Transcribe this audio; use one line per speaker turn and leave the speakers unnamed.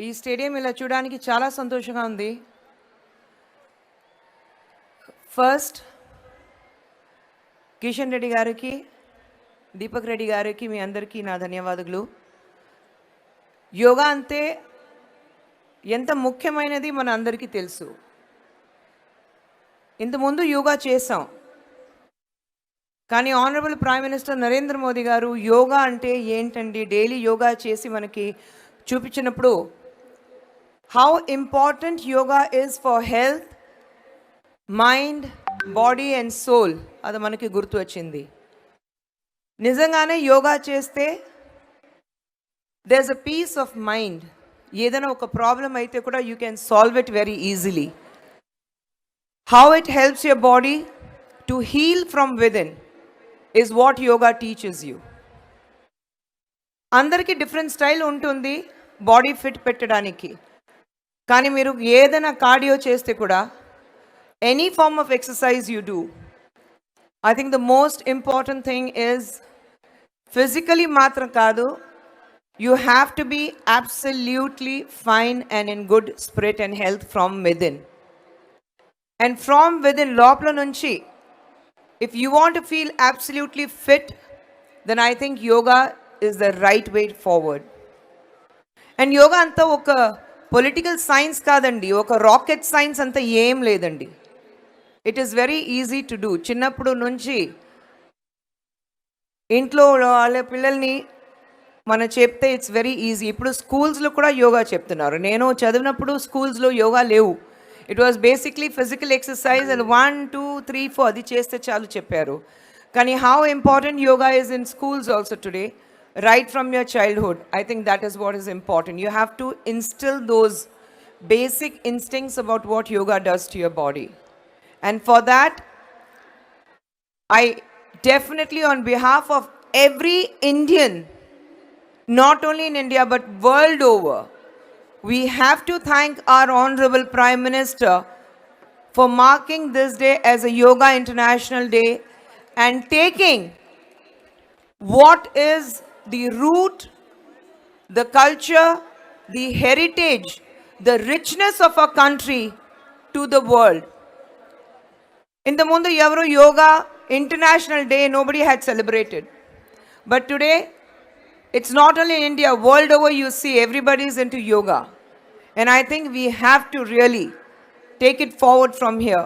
ఈ స్టేడియం ఇలా చూడడానికి చాలా సంతోషంగా ఉంది. ఫస్ట్ కిషన్ రెడ్డి గారికి, దీపక్ రెడ్డి గారికి, మీ అందరికీ నా ధన్యవాదాలు. యోగా అంతే ఎంత ముఖ్యమైనది మన అందరికీ తెలుసు. ఇంతకుముందు యోగా చేసాం, కానీ honourable prime minister Narendra Modi garu yoga అంటే ఏంటండి, డైలీ యోగా చేసి మనకి చూపించినప్పుడు how important yoga is for health, mind, body and soul, అది మనకి గుర్తు వచ్చింది. నిజంగానే యోగా చేస్తే there is a peace of mind. ఏదైనా ఒక ప్రాబ్లం అయితే కూడా you can solve it very easily. How it helps your body to heal from within is what yoga teaches you. అందరికీ డిఫరెంట్ స్టైల్ ఉంటుంది బాడీ ఫిట్ పెట్టడానికి. కానీ మీరు ఏదైనా కార్డియో చేస్తే కూడా any form of exercise you do, I think the most important thing is physically మాత్రం కాదు, you have to be absolutely fine and in good spirit and health from within. And from within లోపల నుంచి if you want to feel absolutely fit, then I think yoga is the right way forward. And yoga anta oka political science kadandi, oka rocket science anta em ledandi. It is very easy to do. Chinnappudu nunchi intlo vaalla pillalni mana chepte it's very easy. Ippudu schools lo kuda yoga cheptunnaru. Nenu chadivinappudu schools lo yoga levu. It was basically physical exercise and 1, 2, 3, 4 adi cheste chalu chepparu. Kani how important yoga is in schools also today, right from your childhood. I think that is what is important. You have to instill those basic instincts about what yoga does to your body. And for that, I definitely, on behalf of every Indian, not only in India but world over, we have to thank our Honorable Prime Minister for marking this day as a Yoga International Day and taking what is the root, the culture, the heritage, the richness of our country to the world. In the Mundu Yavaru Yoga International Day, nobody had celebrated. But today, it's not only in India, world over you see everybody is into yoga. And I think we have to really take it forward from here.